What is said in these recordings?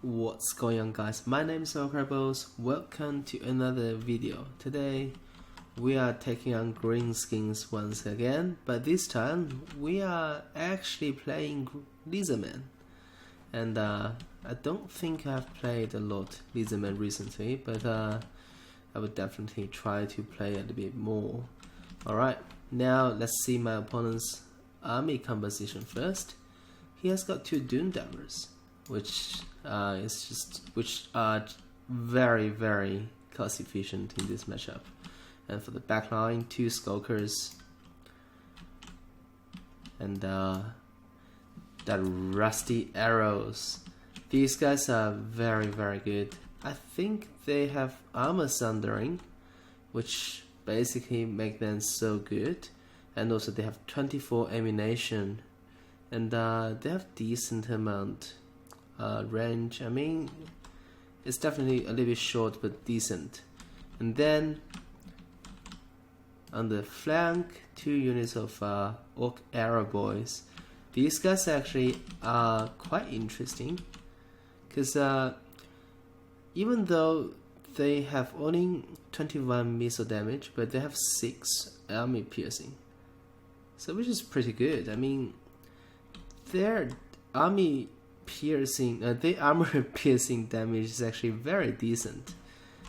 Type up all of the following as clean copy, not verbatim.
What's going on, guys? My name is Incredibles. Welcome to another video. Today we are taking on Greenskins once again, but this time we are actually playing Lizardman. And I don't think I've played a lot Lizardman recently, but I would definitely try to play a little bit more. Alright, now let's see my opponent's army composition first. He has got two Dune Divers, which are very cost efficient in this matchup. And for the backline, two Skulkers and that rusty arrows. These guys are very good. I think they have armor sundering, which basically make them so good, and also they have 24 ammunition, and they have decent amount range. I mean, it's definitely a little bit short but decent. And then on the flank, two units of Orc Arrow Boys. These guys actually are quite interesting, because even though they have only 21 missile damage, but they have 6 army piercing, so which is pretty good. I mean, their armor piercing damage is actually very decent.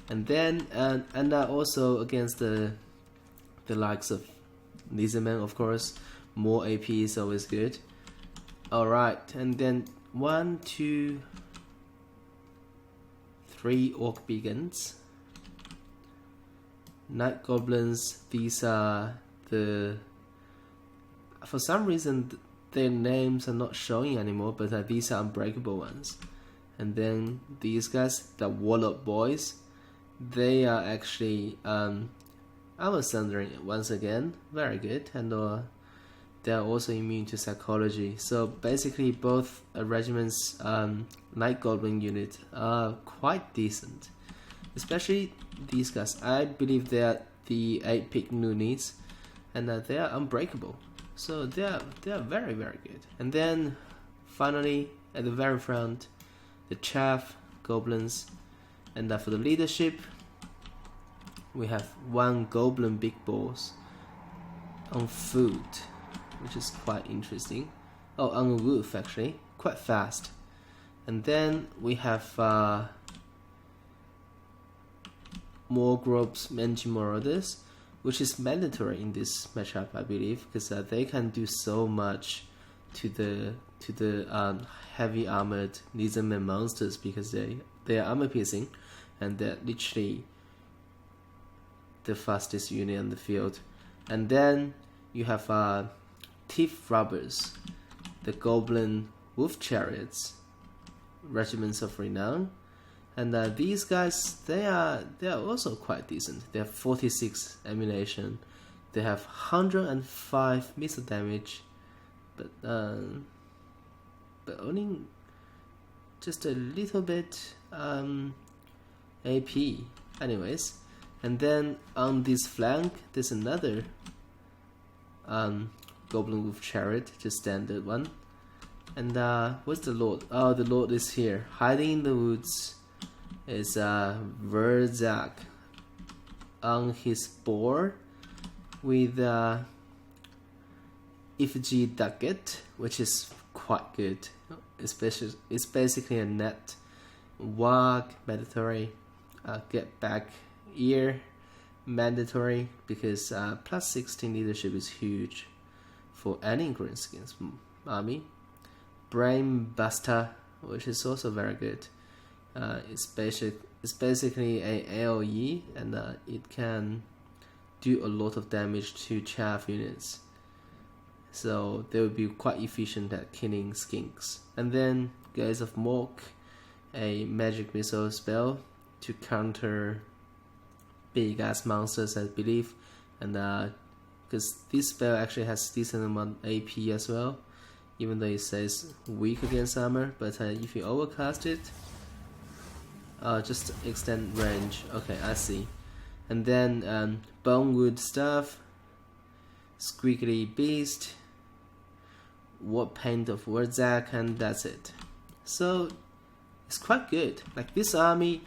And then and also against the likes of Lizardman, of course, more AP is always good. Alright, and then 1, 2, 3 Orc Beacons, Night Goblins. These are for some reason their names are not showing anymore, but these are unbreakable ones. And then these guys, the Warlock Boys, they are actually armor sundering once again, very good, and they are also immune to psychology. So basically both regiment's Night Goblin unit are quite decent, especially these guys. I believe they are the 8-pick Noonies, and they are unbreakable. So they are very good. And then finally at the very front, the Chaff Goblins. And for the leadership, we have 1 Goblin Big Boss on foot, which is quite interesting. Oh, on a roof actually, quite fast. And then we have more Grobes Mangy Marauders, which is mandatory in this matchup, I believe, because they can do so much to the heavy armored Lizardman monsters, because they are armor piercing, and they're literally the fastest unit on the field. And then you have Thief Robbers, the Goblin Wolf Chariots, regiments of renown. And these guys, they are also quite decent. They have 46 ammunition, they have 105 missile damage, but only just a little bit AP. Anyways, and then on this flank, there's another Goblin Wolf Chariot, just standard one. And where's the Lord? Oh, the Lord is here, hiding in the woods. Is Verzak on his board with Effigy Ducket, which is quite good. It's basically a net. Wag mandatory, get back ear mandatory, because plus 16 leadership is huge for any Greenskins army. Brain Buster, which is also very good. It's basically a AoE, and it can do a lot of damage to chaff units, so they will be quite efficient at killing skinks. And then Gaze of Mork, a magic missile spell to counter big ass monsters, I believe, and because this spell actually has decent amount of AP as well, even though it says weak against armor, but if you overcast it, just extend range. Okay, I see. And then Bonewood Staff, Squiggly Beast, What Paint of Warzak, and that's it. So it's quite good. Like this army,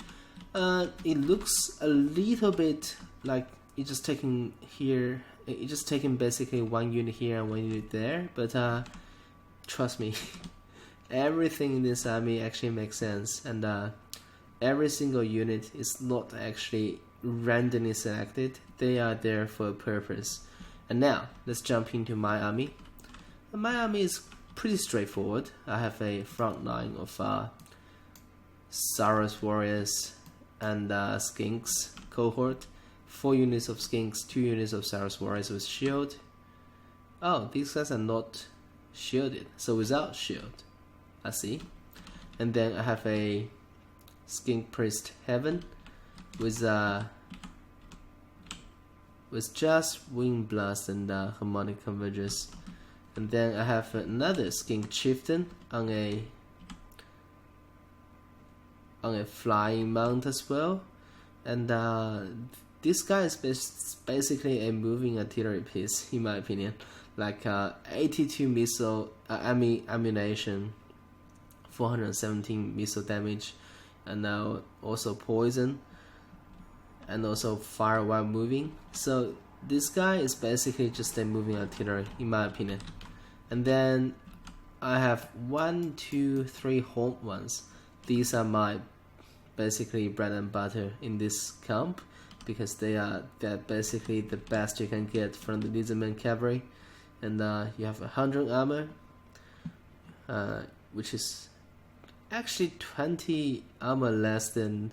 it looks a little bit like it's just taking here. It's just taking basically one unit here and one unit there. But trust me, everything in this army actually makes sense, and every single unit is not actually randomly selected. They are there for a purpose. And now let's jump into my army. And my army is pretty straightforward. I have a front line of Saurus warriors and skinks cohort. 4 units of skinks, 2 units of Saurus warriors with shield. Oh, these guys are not shielded, so without shield. I see. And then I have a skink priest heaven with just wind blast and harmonic convergence. And then I have another skink chieftain on a flying mount as well. And this guy is basically a moving artillery piece, in my opinion. Like 82 missile ammunition, 417 missile damage, and now also poison, and also fire while moving. So this guy is basically just a moving artillery, in my opinion. And then I have 1, 2, 3 horned ones. These are my basically bread and butter in this camp, because they're basically the best you can get from the Lizardman cavalry. And you have 100 armor, which is actually 20 armor less than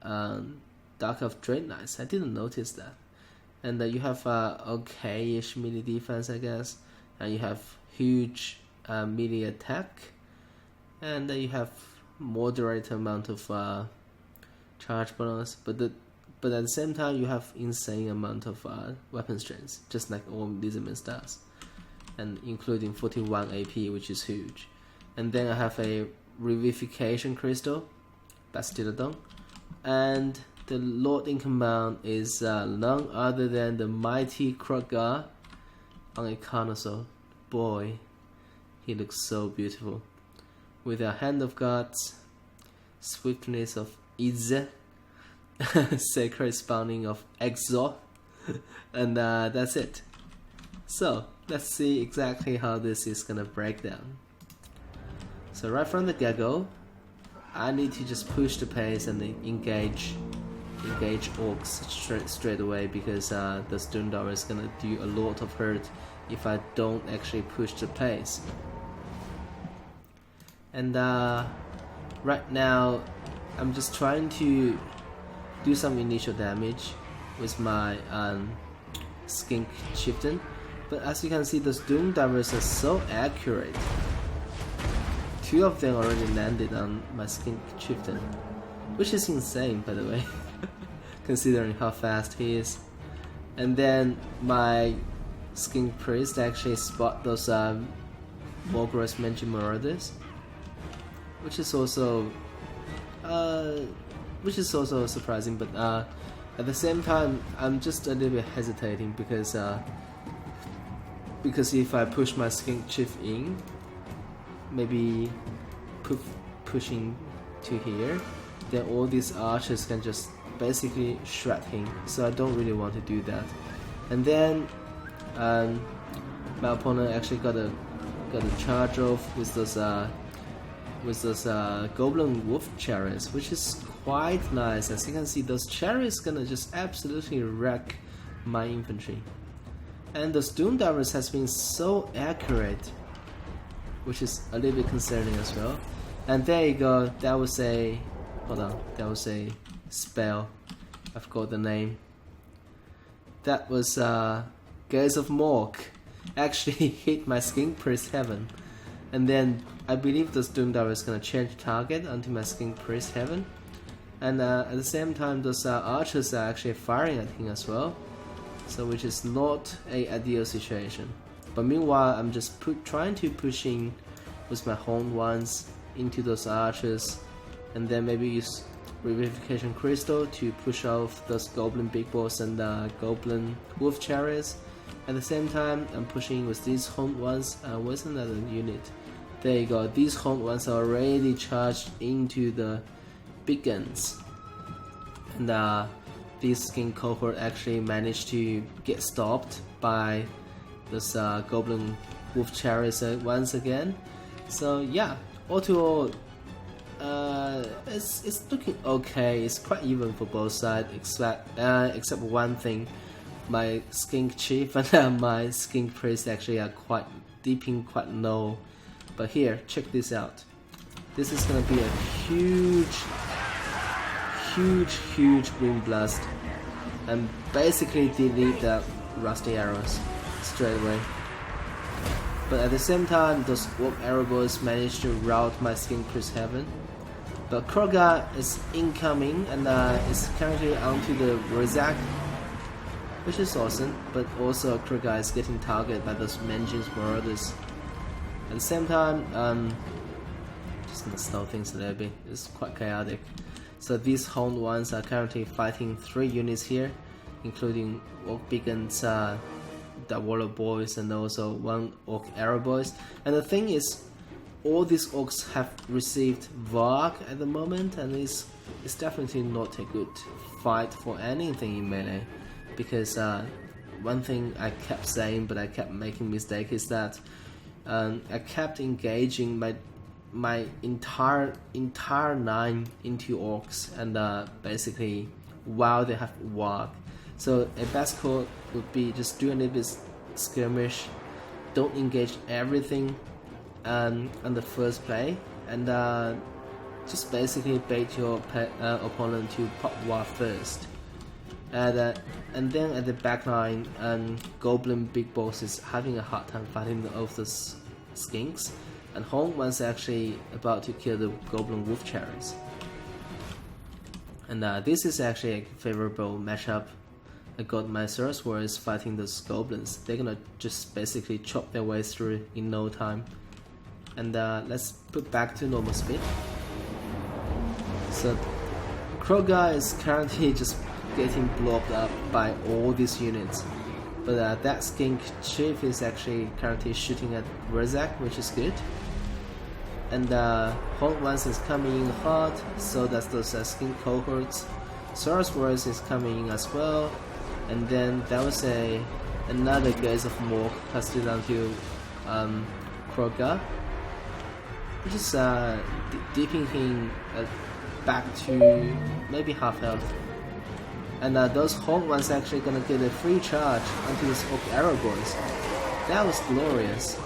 Dark of Dread Knights. I didn't notice that. And you have okay-ish melee defense, I guess. And you have huge melee attack. And you have moderate amount of charge bonus. But at the same time, you have insane amount of weapon strength, just like all Lizardman does. And including 41 AP, which is huge. And then I have a Revivification Crystal, Bastillodon. And the Lord in Command is none other than the mighty Krogar on a Carnosaur. Boy, he looks so beautiful. With a Hand of Gods, Swiftness of Ize, Sacred Spawning of Exo, and that's it. So, let's see exactly how this is gonna break down. So right from the get-go, I need to just push the pace and engage orcs straight away, because the Stoomdar is gonna do a lot of hurt if I don't actually push the pace. And right now, I'm just trying to do some initial damage with my skink chieftain, but as you can see, those doom divers are so accurate. 2 of them already landed on my skink chieftain, which is insane, by the way, considering how fast he is. And then my skink priest actually spot those Morgros Mangy Marauders, which is also surprising, but at the same time, I'm just a little bit hesitating, because if I push my skink chief in, maybe pushing to here, then all these archers can just basically shred him. So I don't really want to do that. And then my opponent actually got a charge off with those goblin wolf chariots, which is quite nice. As you can see, those chariots gonna just absolutely wreck my infantry. And those doom divers has been so accurate, which is a little bit concerning as well. And there you go, that was a spell. I forgot the name. That was Gaze of Mork actually hit my skink priest heaven. And then I believe those doom divers is gonna change target onto my skink priest heaven. And at the same time, those archers are actually firing at him as well. So which is not a ideal situation. But meanwhile, I'm just trying to push in with my horned ones into those archers, and then maybe use Revivification Crystal to push off those goblin big boss and goblin wolf chariots. At the same time, I'm pushing with these horned ones with another unit. There you go. These honed ones are already charged into the big guns, and this skin cohort actually managed to get stopped by this goblin wolf chariots once again. So yeah, all to all, it's looking okay. It's quite even for both sides, except one thing. My skink chief and my skink priest actually are quite dipping quite low. But here, check this out. This is gonna be a huge wind blast, and basically delete the rusty arrows straight away. But at the same time, those warp arrow boys managed to rout my skink priest heaven. But Kroga is incoming and is currently onto the Rizak, which is awesome. But also Kroga is getting targeted by those Menjins marauders. At the same time, just gonna slow things a little bit. It's quite chaotic. So these honed ones are currently fighting 3 units here, including Orc Beacons, the Warlord boys, and also 1 Orc Arrow boys. And the thing is, all these orcs have received Varg at the moment, and it's definitely not a good fight for anything in melee. Because one thing I kept saying, but I kept making mistake, is that I kept engaging my entire 9 into orcs, and basically while they have Warg. So a best call would be just do a little bit skirmish, don't engage everything on the first play, and just basically bait your opponent to pop Warg first. And then at the backline, Goblin Big Boss is having a hard time fighting off the skinks, and Hong was actually about to kill the Goblin Wolf Chariots. And this is actually a favorable matchup. I got my Source Warriors fighting those goblins. They're gonna just basically chop their way through in no time. And let's put back to normal speed. So Kroga is currently just getting blocked up by all these units. But that skink chief is actually currently shooting at Rizak, which is good. And Hong Ones is coming in hard, so that's those skink cohorts. Source Warriors is coming in as well. And then there was another Gaze of Mork casted onto Kroga, which is dipping him back to maybe half health. And those Hong ones actually gonna get a free charge onto these Orc Arrow boys. That was glorious.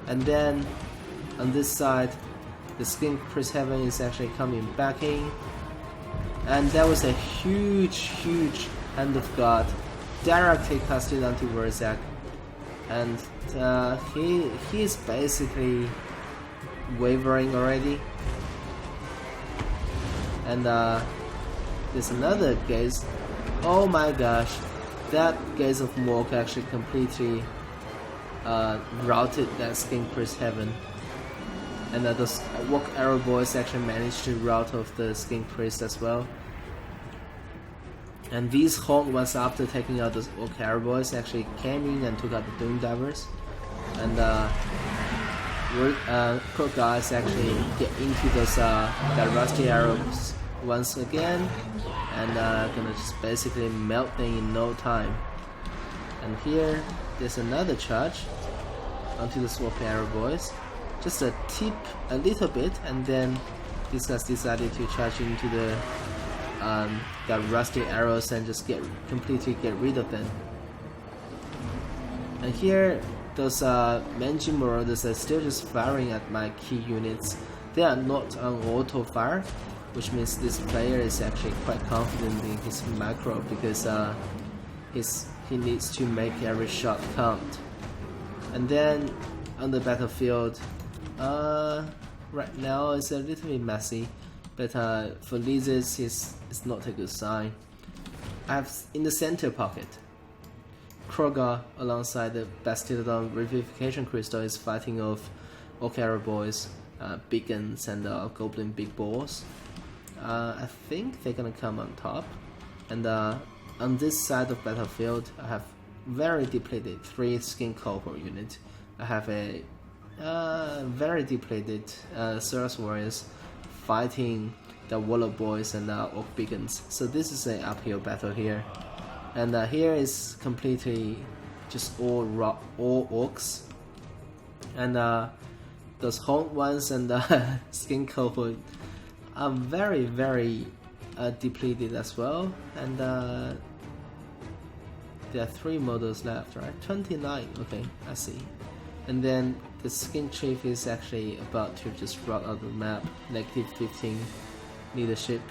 And then on this side, the Skink Priest Heaven is actually coming back in. And there was a huge Hand of God directly casted onto Verzak. And he is basically wavering already. And there's another Gaze. Oh my gosh, that Gaze of Mork actually completely routed that Skink Priest Heaven. And those Walk Arrow boys actually managed to rout off the Skink Priest as well. And these Hawk ones, after taking out those Orc Arrow boys, actually came in and took out the Doom Divers. And Crow guys actually get into those that Rusty Arrows once again, and gonna just basically melt them in no time. And here there's another charge onto the Swap Arrow boys. Just a tip a little bit, and then these guys decided to charge into the Rusty Arrows and just completely get rid of them. And here those Menjin Marauders are still just firing at my key units. They are not on auto fire, which means this player is actually quite confident in his macro, because he needs to make every shot count. And then on the battlefield, right now it's a little bit messy, but for lizards it's not a good sign. I have in the center pocket Kroga alongside the Bastillodon Revivification Crystal is fighting off Orc Arrow boys, Beacons, and Goblin Big Balls. I think they're gonna come on top. And on this side of battlefield, I have very depleted 3 skin cohort units. I have a very depleted Ceres warriors fighting the Warlord boys and Orc beacons. So this is an uphill battle here, and here is completely just all orcs, and those horned ones and skin cohort are very depleted as well, and there are 3 models left, right? 29, okay, I see. And then the skin chief is actually about to just rot out the map, -15 leadership,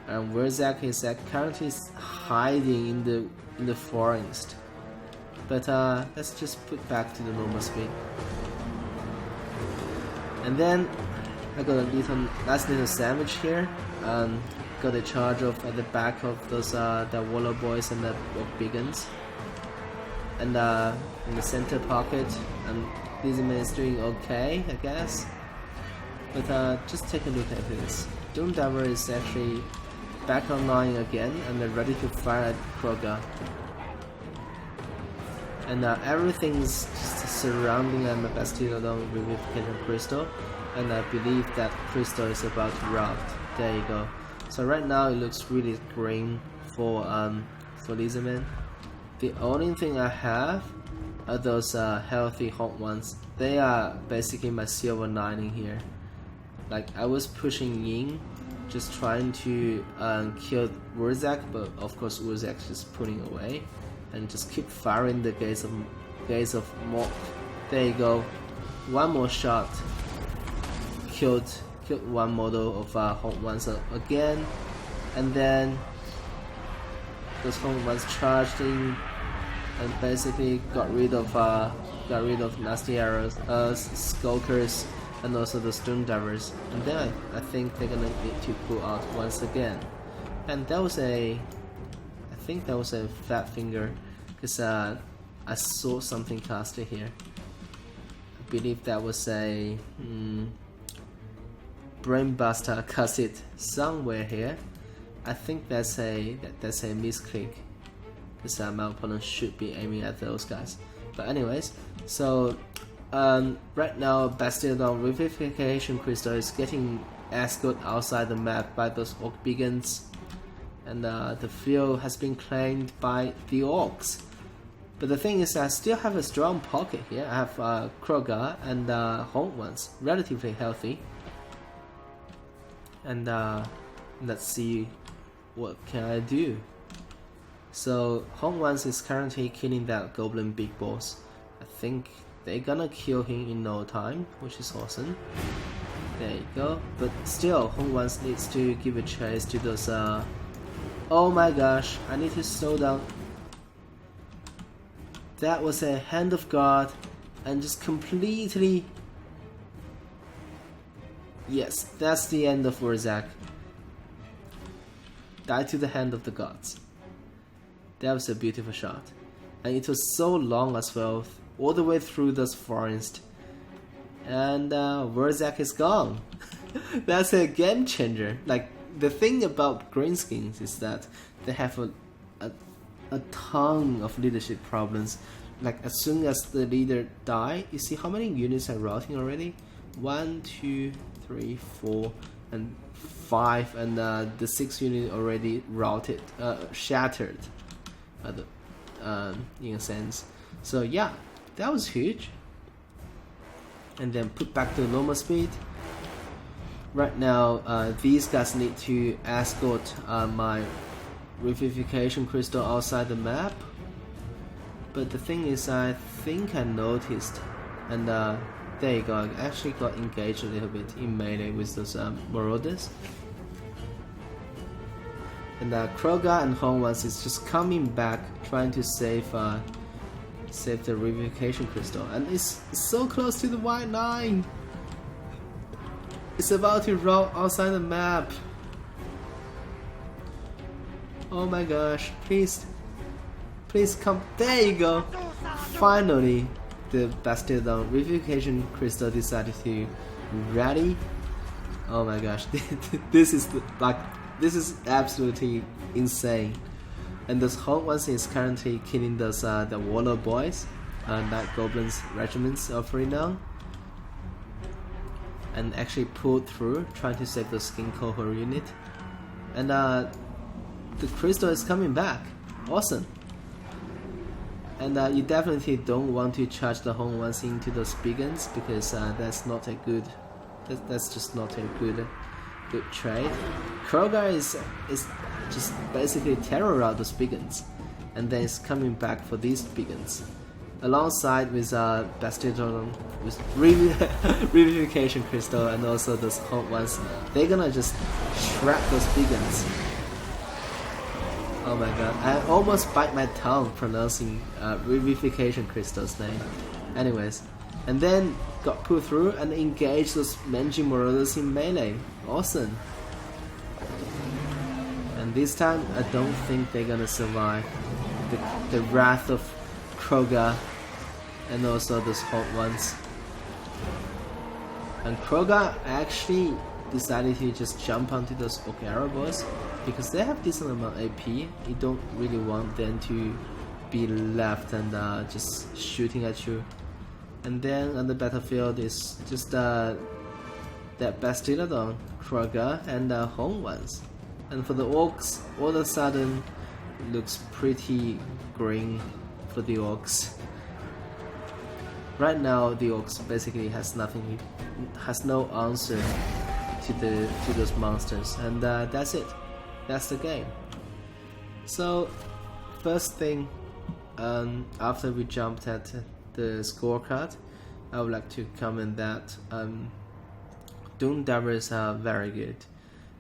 and Wurzak is currently hiding in the forest. But let's just put back to the normal speed. And then I got a nice little sandwich here. Got a charge off at the back of those the Warlord boys and the Orc beacons. And in the center pocket, and Lizardman is doing okay, I guess. But just take a look at this. Doomdiver is actually back online again, and they're ready to fire at Kroga. And everything's just surrounding the Bastillodon Revivification Crystal, and I believe that crystal is about to rot. There you go. So right now it looks really green for Lizardman. The only thing I have are those healthy hot ones. They are basically my silver lining here. Like, I was pushing in, just trying to kill Wurzak, but of course Wurzak is pulling away, and just keep firing the gaze of Mork. There you go. One more shot. Killed one model of hot ones again, and then those hot ones charged in and basically got rid of nasty arrows, skulkers, and also the Doomdivers. And then I think they're gonna need to pull out once again. And that was I think that was a fat finger, because I saw something casted here. I believe that was a Brainbuster casted somewhere here. I think that's a misclick, because my opponent should be aiming at those guys. But anyways, so right now Bastillodon Revivification Crystal is getting escorted outside the map by those Orc beacons, and the field has been claimed by the Orcs. But the thing is, I still have a strong pocket here. I have Kroga and Horned ones, relatively healthy. And let's see what can I do. So Horned ones is currently killing that Goblin big boss. I think they're gonna kill him in no time, which is awesome. There you go. But still, Horned ones needs to give a chase to those. Oh my gosh! I need to slow down. That was a Hand of God, and just completely. Yes, that's the end of Wurzak. Die to the Hand of the Gods. That was a beautiful shot. And it was so long as well, all the way through this forest. And Wurzak is gone. That's a game changer. Like, the thing about Greenskins is that they have a ton of leadership problems. Like, as soon as the leader die, you see how many units are routing already? 1, 2, 3, 4, and 5, and the 6th unit already routed, shattered, in a sense. So yeah, that was huge. And then put back to normal speed. Right now, these guys need to escort my Revivification Crystal outside the map. But the thing is, I think I noticed, and there you go, I actually got engaged a little bit in melee with those Marauders. And Kroga and Horned ones is just coming back, trying to save the Revivification Crystal, and it's so close to the white line. It's about to roll outside the map. Oh my gosh! Please come! There you go. Finally, the Bastillodon Revivification Crystal decided to rally. Oh my gosh! This is absolutely insane. And those Horned ones is currently killing those the Warlord boys, Night Goblins regiments of renown. and actually pulled through, trying to save the skin cohort unit. And the crystal is coming back. Awesome. And you definitely don't want to charge the home ones into those beacons, because that's not a good. That's just not a good trade. Kroger is just basically terrorize those beacons, and then it's coming back for these beacons, alongside with Bastillon, with Revivification Crystal, and also those home ones. They're gonna just trap those beacons. Oh my god, I almost bite my tongue pronouncing Revivification Crystal's name. Anyways, and then got pulled through and engaged those Menji Marauders in melee. Awesome. And this time, I don't think they're gonna survive the wrath of Kroger and also those hot ones. And Kroger actually decided to just jump onto those Oak Arrow boys, because they have decent amount of AP. You don't really want them to be left and just shooting at you. And then on the battlefield is just that Bastillon, Kroger, and home ones. And for the Orcs, all of a sudden looks pretty green for the Orcs. Right now, the Orcs basically has no answer to those monsters, and that's it. That's the game. So, first thing, after we jumped at the scorecard, I would like to comment that Doom Divers are very good.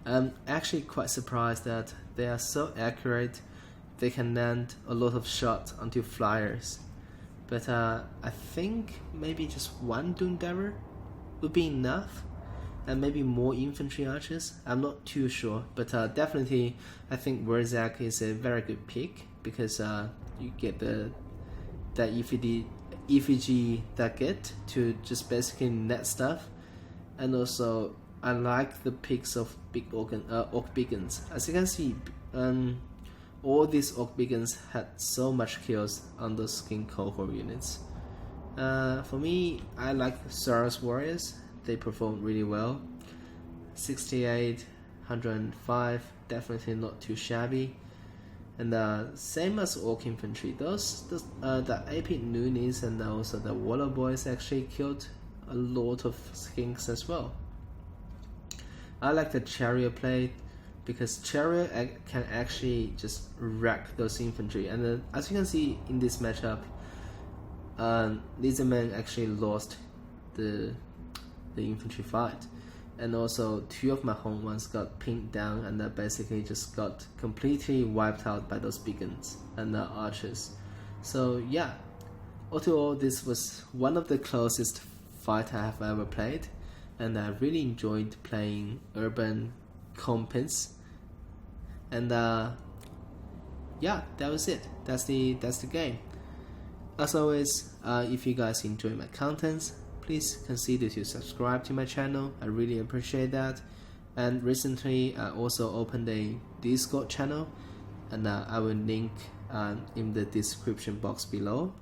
I'm actually quite surprised that they are so accurate. They can land a lot of shots onto flyers. But I think maybe just one Doom Diver would be enough, and maybe more infantry archers. I'm not too sure, but definitely I think Wurzak is a very good pick, because you get that effigy that get to just basically net stuff, and also I like the picks of big Orc beacons. As you can see, all these Orc beacons had so much kills on those skin cohort units. For me, I like Saurus Warriors. They perform really well. 68, 105, definitely not too shabby. And same as Orc Infantry, the AP Noonies and also the Waller Boys actually killed a lot of skinks as well. I like the Chariot plate, because Chariot can actually just wreck those infantry. And as you can see in this matchup, Lizardman actually lost the infantry fight, and also two of my home ones got pinned down and basically just got completely wiped out by those beacons and the archers. So yeah, all to all, this was one of the closest fight I have ever played, and I really enjoyed playing UrbansKompis. And yeah, that was it. That's the game. As always, if you guys enjoy my contents, please consider to subscribe to my channel. I really appreciate that. And recently I also opened a Discord channel, and I will link in the description box below.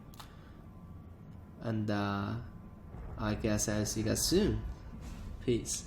And I guess I'll see you guys soon. Peace.